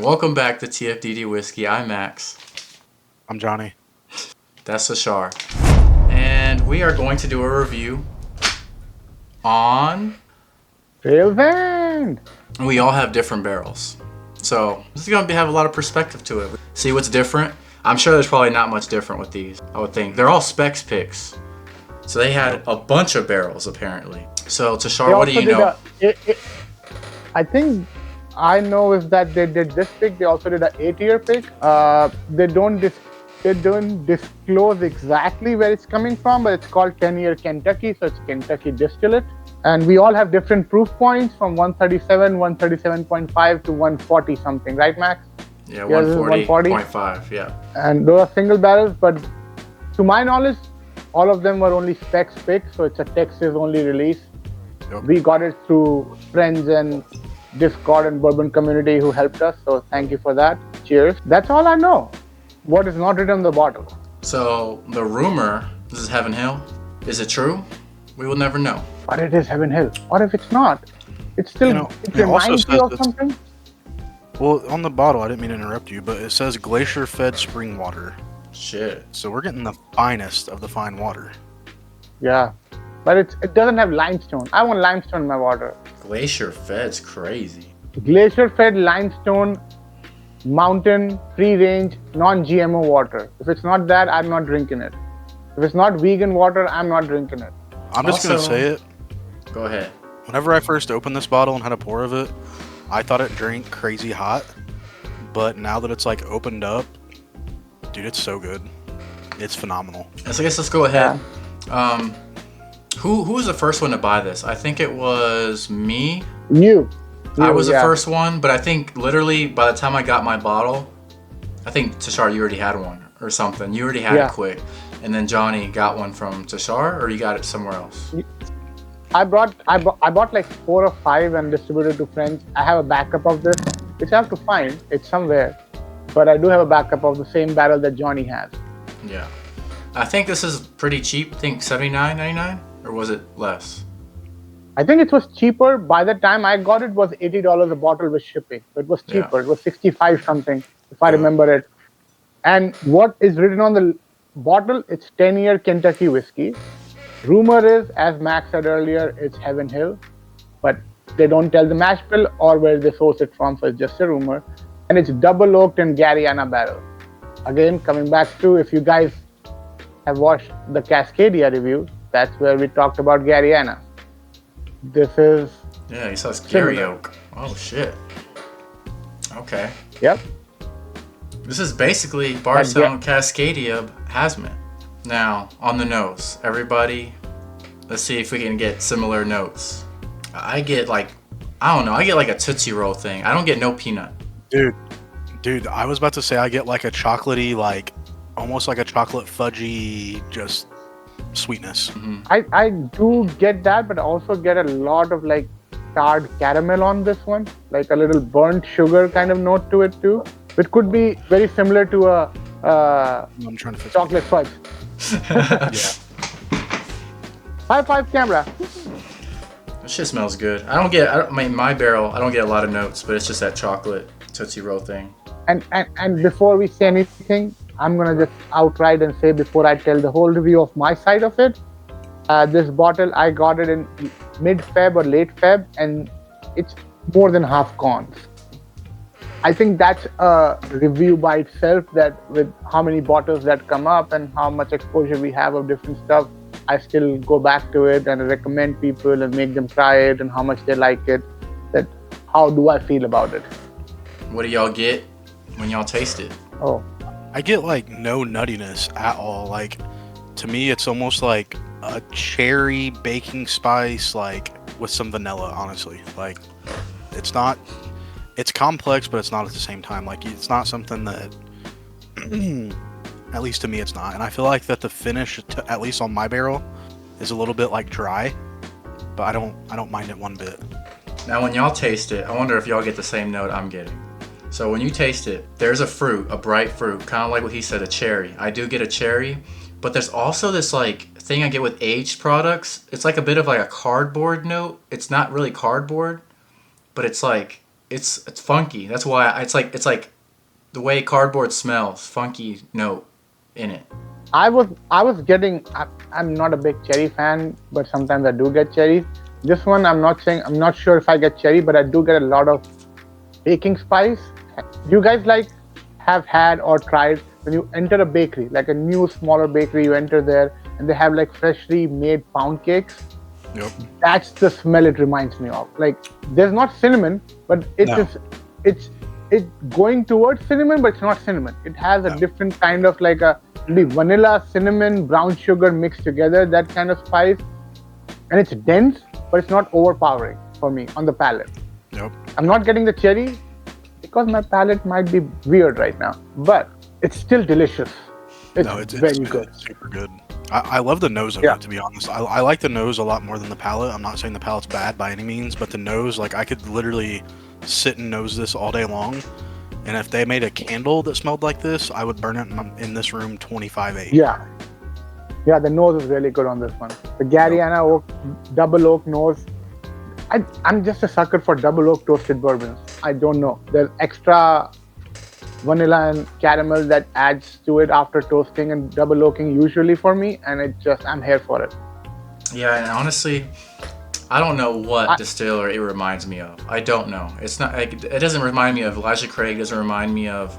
Welcome back to TFDD Whiskey. I'm Max. I'm Johnny. That's Ashar. And we are going to do a review on... Real Van! We all have different barrels. So this is going to have a lot of perspective to it. See what's different? I'm sure there's probably not much different with these, I would think. They're all specs picks. So they had a bunch of barrels, apparently. So, Tashar, what do you know? I think I know is that they did this pick. They also did an 8-year pick. They don't disclose exactly where it's coming from, but it's called 10-year Kentucky, so it's Kentucky distillate. And we all have different proof points from 137, 137.5 to 140 something, right, Max? Yeah, 140.5, yeah. And those are single barrels, but to my knowledge, all of them were only specs picks, so it's a Texas-only release. Yep. We got it through friends and Discord and bourbon community who helped us, so thank you for that. Cheers. That's all I know. What is not written on the bottle? So the rumor, this is Heaven Hill. Is it true? We will never know. But it is Heaven Hill. What if it's not? It's still, it reminds you of something? Well, on the bottle, I didn't mean to interrupt you, but it says glacier-fed spring water. Shit. So we're getting the finest of the fine water. Yeah. But it doesn't have limestone. I want limestone in my water. Glacier fed's crazy. Glacier-fed limestone, mountain, free-range, non-GMO water. If it's not that, I'm not drinking it. If it's not vegan water, I'm not drinking it. I'm just going to say it. Go ahead. Whenever I first opened this bottle and had a pour of it, I thought it drank crazy hot. But now that it's like opened up, dude, it's so good. It's phenomenal. So I guess let's go ahead. Yeah. Who was the first one to buy this? I think it was me. You. I was the first one, but I think literally by the time I got my bottle, I think Tashar, you already had one or something. You already had it quick. And then Johnny got one from Tashar, or you got it somewhere else? I bought like 4 or 5 and distributed to friends. I have a backup of this, which I have to find. It's somewhere. But I do have a backup of the same barrel that Johnny has. Yeah. I think this is pretty cheap. I think $79.99, or was it less? I think it was cheaper. By the time I got it, was $80 a bottle with shipping. So it was cheaper. Yeah. It was 65 something, if I remember it. And what is written on the bottle, it's 10-year Kentucky whiskey. Rumor is, as Max said earlier, it's Heaven Hill. But they don't tell the mash bill or where they source it from, so it's just a rumor. And it's double oaked in Garyana barrel. Again, coming back to, if you guys have watched the Cascadia review, that's where we talked about Garyana. This is... Yeah, he says Gary Oak. Oh, shit. Okay. Yep. This is basically Bardstown Cascadia Hazmat. Now, on the nose, everybody, let's see if we can get similar notes. I get like, I don't know, I get like a Tootsie Roll thing. I don't get no peanut. Dude, I was about to say I get like a chocolatey, like, almost like a chocolate fudgy, just sweetness. Mm-hmm. I do get that, but I also get a lot of like tarred caramel on this one, like a little burnt sugar kind of note to it too. It could be very similar to a I'm trying to fix chocolate fudge. Yeah. High five, camera. That shit smells good. I mean, my barrel, I don't get a lot of notes, but it's just that chocolate Tootsie Roll thing. And before we say anything, I'm gonna just outright and say, before I tell the whole review of my side of it, this bottle, I got it in mid-Feb or late Feb, and it's more than half gone. I think that's a review by itself, that with how many bottles that come up and how much exposure we have of different stuff, I still go back to it and recommend people and make them try it and how much they like it. That how do I feel about it? What do y'all get when y'all taste it? Oh, I get like no nuttiness at all. Like, to me, it's almost like a cherry baking spice, like with some vanilla, honestly. Like, it's complex, but it's not at the same time. Like, it's not something that, at least to me, it's not. And I feel like that the finish, at least on my barrel, is a little bit like dry, but I don't mind it one bit. Now, when y'all taste it, I wonder if y'all get the same note I'm getting. So when you taste it, there's a fruit, a bright fruit, kind of like what he said, a cherry. I do get a cherry, but there's also this like thing I get with aged products. It's like a bit of like a cardboard note. It's not really cardboard, but it's like it's funky. That's why it's like the way cardboard smells, funky note in it. I was getting. I'm not a big cherry fan, but sometimes I do get cherries. This one, I'm not sure if I get cherry, but I do get a lot of baking spice. You guys like have had or tried when you enter a bakery, like a new smaller bakery, you enter there and they have like freshly made pound cakes. Yep. That's the smell it reminds me of. Like there's not cinnamon, but No. it's going towards cinnamon, but it's not cinnamon. It has a No. different kind of like a maybe vanilla, cinnamon, brown sugar mixed together, that kind of spice. And it's dense, but it's not overpowering for me on the palate. Yep. I'm not getting the cherry because my palate might be weird right now, but it's still delicious. It's No, it's very good. It's super good. I love the nose of Yeah. it, to be honest. I like the nose a lot more than the palate. I'm not saying the palate's bad by any means, but the nose, like I could literally sit and nose this all day long. And if they made a candle that smelled like this, I would burn it in this room 25/8. Yeah. Yeah, the nose is really good on this one. The Gariana oak, double oak nose. I'm just a sucker for double oak toasted bourbons. I don't know. There's extra vanilla and caramel that adds to it after toasting and double oaking usually for me, and I'm here for it. Yeah, and honestly, I don't know what I- distiller it reminds me of. I don't know. It's not like it doesn't remind me of Elijah Craig. Doesn't remind me of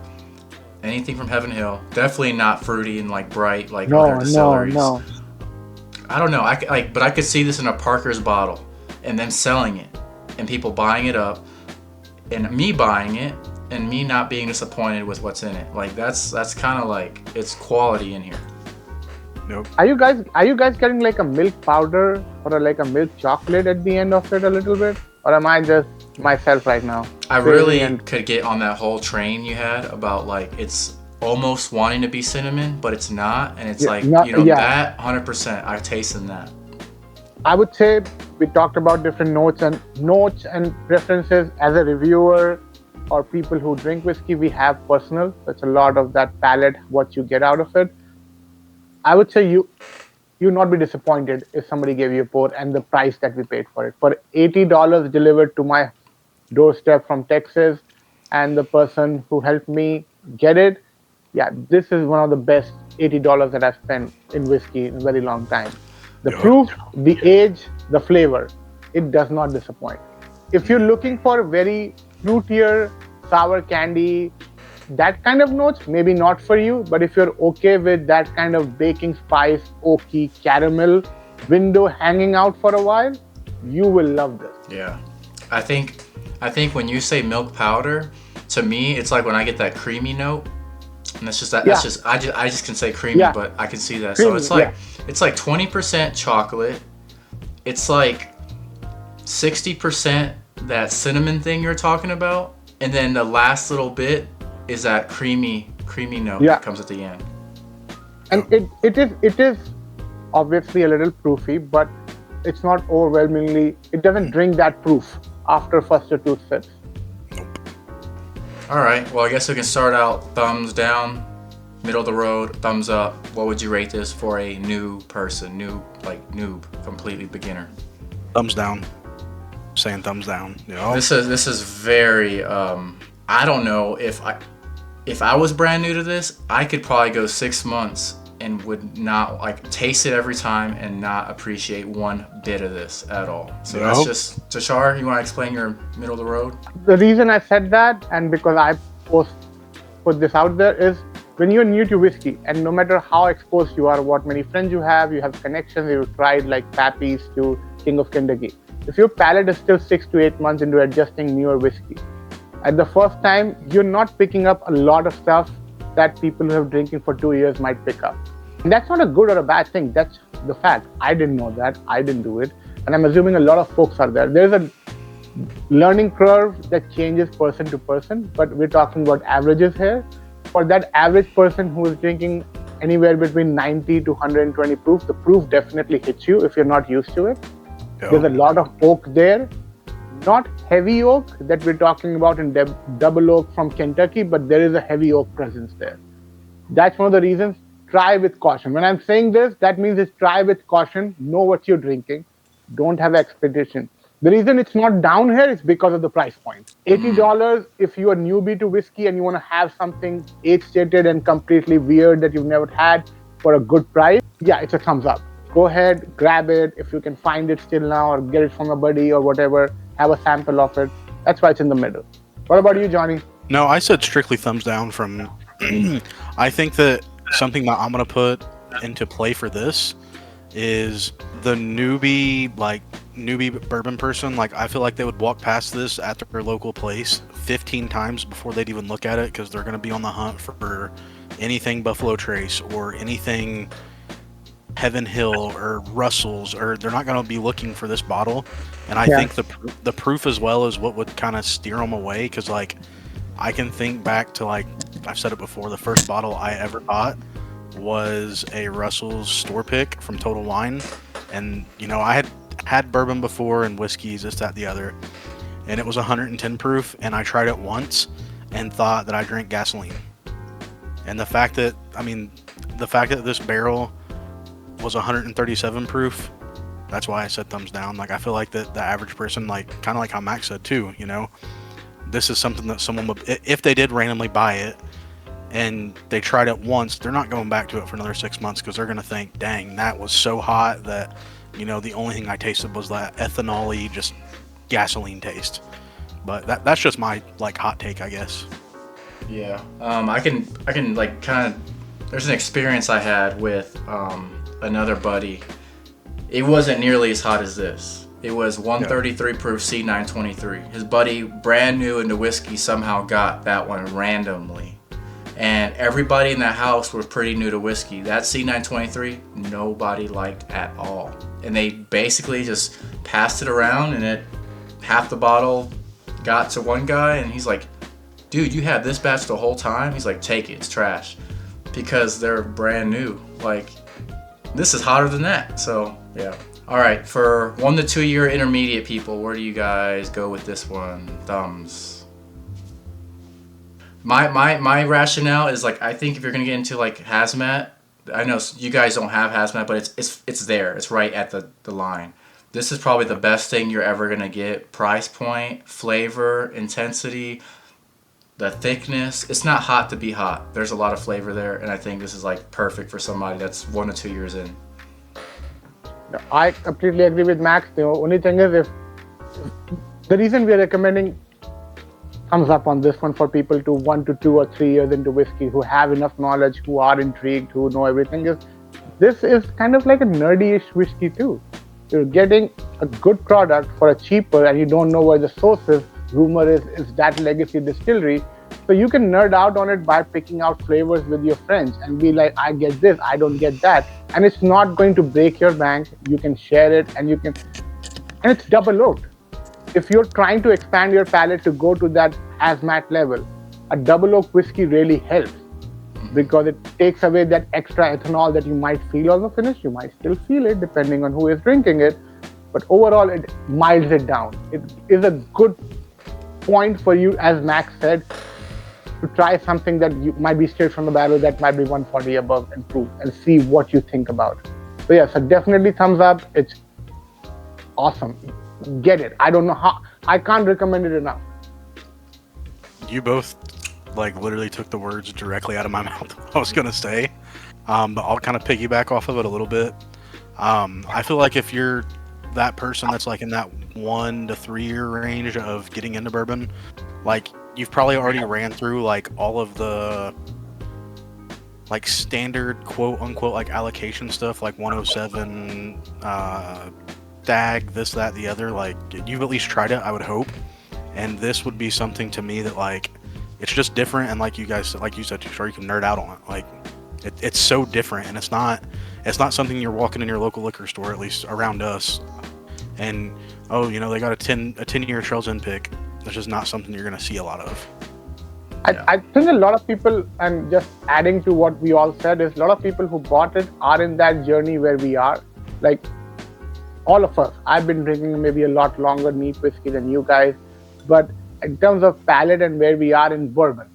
anything from Heaven Hill. Definitely not fruity and like bright like other No, distilleries. no. I don't know. But I could see this in a Parker's bottle, and them selling it, and people buying it up, and me buying it, and me not being disappointed with what's in it. Like that's kind of like it's quality in here. Nope. Are you guys getting like a milk powder or like a milk chocolate at the end of it a little bit? Or am I just myself right now? I Crazy really and- could get on that whole train you had about like it's almost wanting to be cinnamon, but it's not, and it's Yeah, like not- yeah. that 100%. I tasting that. I would say we talked about different notes and preferences as a reviewer or people who drink whiskey. We have personal. That's a lot of that palate, what you get out of it. I would say you not be disappointed if somebody gave you a pour and the price that we paid for it. For $80 delivered to my doorstep from Texas, and the person who helped me get it, yeah, this is one of the best $80 that I've spent in whiskey in a very long time. The Yeah. proof, the age, the flavor, it does not disappoint. If you're looking for very fruitier, sour candy, that kind of notes, maybe not for you, but if you're okay with that kind of baking spice, oaky, caramel window hanging out for a while, you will love this. Yeah, I think when you say milk powder, to me it's like when I get that creamy note, and that's just that. Yeah. That's just I just can say creamy, Yeah. but I can see that. Creamy, So it's like 20% chocolate. It's like 60% that cinnamon thing you're talking about, and then the last little bit is that creamy note Yeah. that comes at the end. And it is obviously a little proofy, but it's not overwhelmingly. It doesn't drink that proof after first or two sips. All right. Well, I guess we can start out thumbs down, middle of the road, thumbs up. What would you rate this for a new person, noob, completely beginner? Thumbs down. Saying thumbs down. You know? This is very. I don't know if I was brand new to this, I could probably go 6 months and would not like taste it every time and not appreciate one bit of this at all. So that's Nope. just Tashar. You want to explain your middle of the road? The reason I said that, and because I put this out there, is when you're new to whiskey, and no matter how exposed you are, what many friends you have connections, you've tried like Pappy's to King of Kentucky. If your palate is still 6 to 8 months into adjusting newer whiskey, at the first time, you're not picking up a lot of stuff that people who have drinking for 2 years might pick up. And that's not a good or a bad thing. That's the fact. I didn't know that. I didn't do it. And I'm assuming a lot of folks are there. There's a learning curve that changes person to person, but we're talking about averages here. For that average person who is drinking anywhere between 90 to 120 proof, the proof definitely hits you if you're not used to it. Yeah. There's a lot of oak there. Not heavy oak that we're talking about in double oak from Kentucky, but there is a heavy oak presence there. That's one of the reasons. Try with caution. When I'm saying this, that means it's try with caution. Know what you're drinking. Don't have expectation. The reason it's not down here is because of the price point. $80 if you're a newbie to whiskey and you want to have something age-stated and completely weird that you've never had for a good price, yeah, it's a thumbs up. Go ahead, grab it if you can find it still now, or get it from a buddy or whatever. Have a sample of it. That's why it's in the middle. What about you, Johnny? No, I said strictly thumbs down from. I think that something that I'm gonna put into play for this is the newbie bourbon person. Like, I feel like they would walk past this at their local place 15 times before they'd even look at it, because they're gonna be on the hunt for anything Buffalo Trace or anything Heaven Hill or Russell's, or they're not going to be looking for this bottle. And I think the proof as well is what would kind of steer them away, because like I can think back to, like I've said it before, the first bottle I ever bought was a Russell's store pick from Total Wine, and you know, I had bourbon before and whiskeys, this, that, the other, and it was 110 proof, and I tried it once and thought that I drank gasoline. And the fact that this barrel was 137 proof, that's why I said thumbs down. Like, I feel like that the average person, like kind of like how Max said too, you know, this is something that someone would, if they did randomly buy it and they tried it once, they're not going back to it for another 6 months, because they're going to think, dang, that was so hot that, you know, the only thing I tasted was that ethanol-y, just gasoline taste. But that's just my like hot take, I guess. Yeah. I can like kind of, there's an experience I had with another buddy. It wasn't nearly as hot as this. It was 133 proof C923. His buddy, brand new into whiskey, somehow got that one randomly. And everybody in that house was pretty new to whiskey. That C923, nobody liked at all. And they basically just passed it around, and half the bottle got to one guy, and he's like, dude, you had this batch the whole time? He's like, take it, it's trash. Because they're brand new. Like, this is hotter than that. So, yeah. All right, for 1 to 2 year intermediate people, where do you guys go with this one? Thumbs. My rationale is, like, I think if you're gonna get into like hazmat, I know you guys don't have hazmat, but it's there. It's right at the line. This is probably the best thing you're ever gonna get. Price point, flavor, intensity, the thickness. It's not hot to be hot. There's a lot of flavor there, and I think this is like perfect for somebody that's 1 to 2 years in. I completely agree with Max. The only thing is, if the reason we are recommending thumbs up on this one for people to 1 to 2 or 3 years into whiskey, who have enough knowledge, who are intrigued, who know everything, is this is kind of like a nerdy-ish whiskey too. You're getting a good product for a cheaper, and you don't know where the source is. Rumor is that Legacy Distillery. So you can nerd out on it by picking out flavors with your friends and be like, I get this, I don't get that. And it's not going to break your bank. You can share it, and it's double oaked. If you're trying to expand your palate to go to that hazmat level, a double oak whiskey really helps, because it takes away that extra ethanol that you might feel on the finish. You might still feel it depending on who is drinking it, but overall it milds it down. It is a good point for you, as Max said, to try something that you might be straight from the barrel, that might be 140 above and proof, and see what you think about it. So yeah, so definitely thumbs up. It's awesome. Get it. I don't know how, I can't recommend it enough. You both like literally took the words directly out of my mouth. I was gonna say, but I'll kind of piggyback off of it a little bit. I feel like if you're that person that's like in that 1 to 3 year range of getting into bourbon, like you've probably already ran through like all of the like standard quote unquote like allocation stuff, like 107 stag, this, that, the other. Like, you've at least tried it, I would hope. And this would be something to me that like it's just different, and like you said, sure, you can nerd out on it. Like it's so different, and it's not something you're walking in your local liquor store, at least around us, and oh, you know, they got a 10-year Trails Inn pick. That's just not something you're gonna see a lot of. I think a lot of people, and just adding to what we all said, is a lot of people who bought it are in that journey where we are. Like all of us, I've been drinking maybe a lot longer neat whiskey than you guys, but in terms of palate and where we are in bourbon,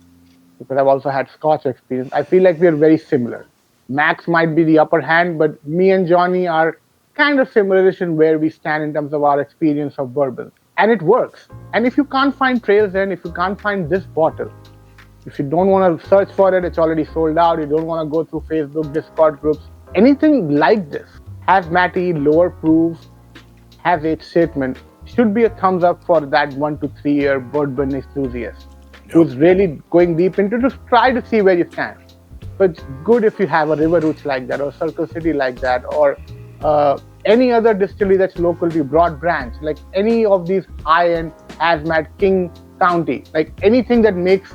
because I've also had Scotch experience, I feel like we're very similar. Max might be the upper hand, but me and Johnny are kind of similar where we stand in terms of our experience of bourbon. And it works. And if you can't find Trails End, if you can't find this bottle, if you don't want to search for it, it's already sold out, you don't want to go through Facebook, Discord groups, anything like this, hazmat-y, lower proof, has age statement, should be a thumbs up for that 1 to 3 year bourbon enthusiast who's really going deep into to try to see where you stand. But it's good if you have a River Rouge like that, or Circle City like that, or any other distillery that's local to you, Broad Branch, like any of these high-end hazmat, King County, like anything that makes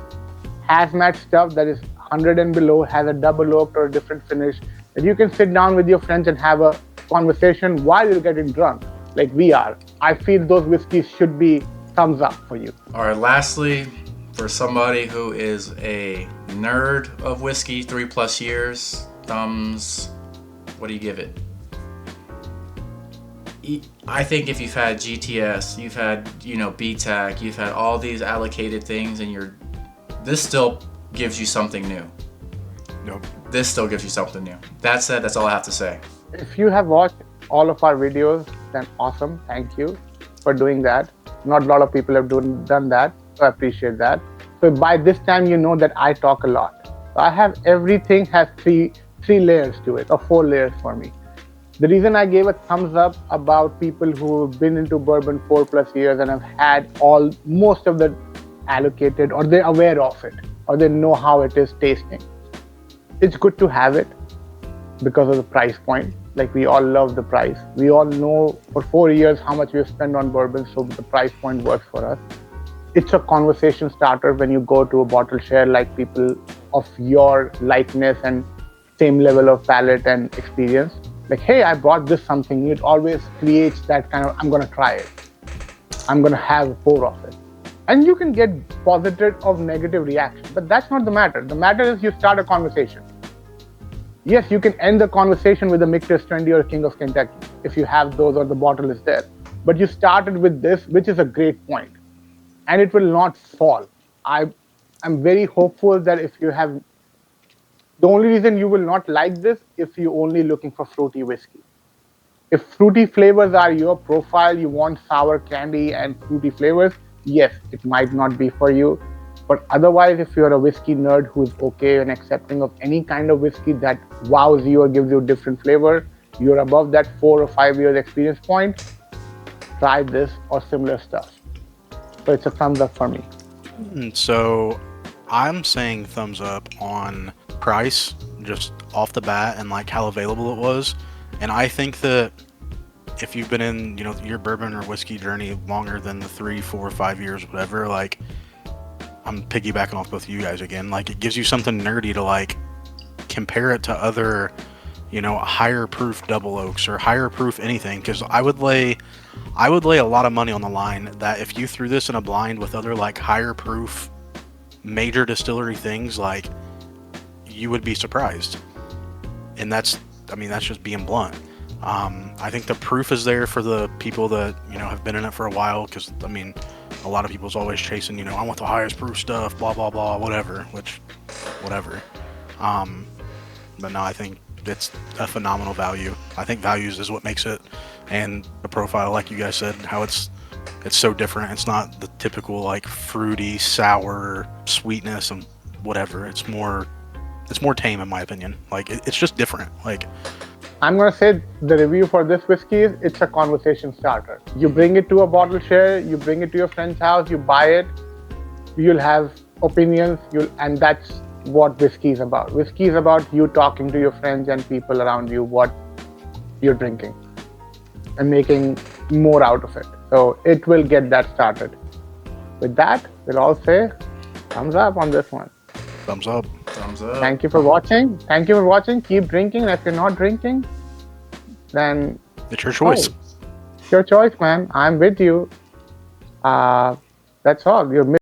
hazmat stuff that is 100 and below, has a double oaked or a different finish, that you can sit down with your friends and have a conversation while you're getting drunk, like we are. I feel those whiskeys should be thumbs up for you. All right, lastly, for somebody who is a nerd of whiskey, 3+ years, thumbs, what do you give it? I think if you've had GTS, you've had, BTAC, you've had all these allocated things, and this still gives you something new. Nope. This still gives you something new. That said, that's all I have to say. If you have watched all of our videos, then awesome. Thank you for doing that. Not a lot of people have done that, so I appreciate that. So by this time, you know that I talk a lot. So I have everything has three layers to it, or 4 layers for me. The reason I gave a thumbs up about people who've been into bourbon 4+ years and have had most of the allocated, or they're aware of it, or they know how it is tasting. It's good to have it because of the price point. Like, we all love the price. We all know for 4 years how much we've spent on bourbon, so the price point works for us. It's a conversation starter when you go to a bottle share, like people of your likeness and same level of palate and experience. Like, hey, I bought this something. It always creates that kind of, I'm going to try it. I'm going to have a pour of it. And you can get positive or negative reaction, but that's not the matter. The matter is you start a conversation. Yes, you can end the conversation with a Michter's Trendy or King of Kentucky if you have those or the bottle is there. But you started with this, which is a great point. And it will not fall. I'm very hopeful that if you have, the only reason you will not like this if you're only looking for fruity whiskey. If fruity flavors are your profile, you want sour candy and fruity flavors, yes, it might not be for you. But otherwise, if you're a whiskey nerd who's okay and accepting of any kind of whiskey that wows you or gives you a different flavor, you're above that 4 or 5 years experience point, try this or similar stuff. So it's a thumbs up for me. So I'm saying thumbs up on price, just off the bat, and like how available it was. And I think that if you've been in, your bourbon or whiskey journey longer than the 3, 4, 5 years, whatever, like, I'm piggybacking off both of you guys again. Like, it gives you something nerdy to like compare it to other, higher proof double oaks or higher proof anything. Because I would lay a lot of money on the line that if you threw this in a blind with other like higher proof major distillery things, like, you would be surprised. And that's just being blunt. I think the proof is there for the people that, have been in it for a while, because, a lot of people's always chasing, I want the highest proof stuff, blah, blah, blah, whatever. But no, I think it's a phenomenal value. I think values is what makes it, and the profile, like you guys said, how it's so different. It's not the typical, like, fruity, sour sweetness and whatever. It's more tame, in my opinion. Like, it's just different. Like, I'm going to say the review for this whiskey is it's a conversation starter. You bring it to a bottle share, you bring it to your friend's house, you buy it, you'll have opinions, and that's what whiskey is about. Whiskey is about you talking to your friends and people around you what you're drinking and making more out of it. So it will get that started. With that, we'll all say thumbs up on this one. Thumbs up. Thumbs up. Thank you for watching. Keep drinking. And if you're not drinking, then it's your choice. It's your choice, man. I'm with you. That's all. You're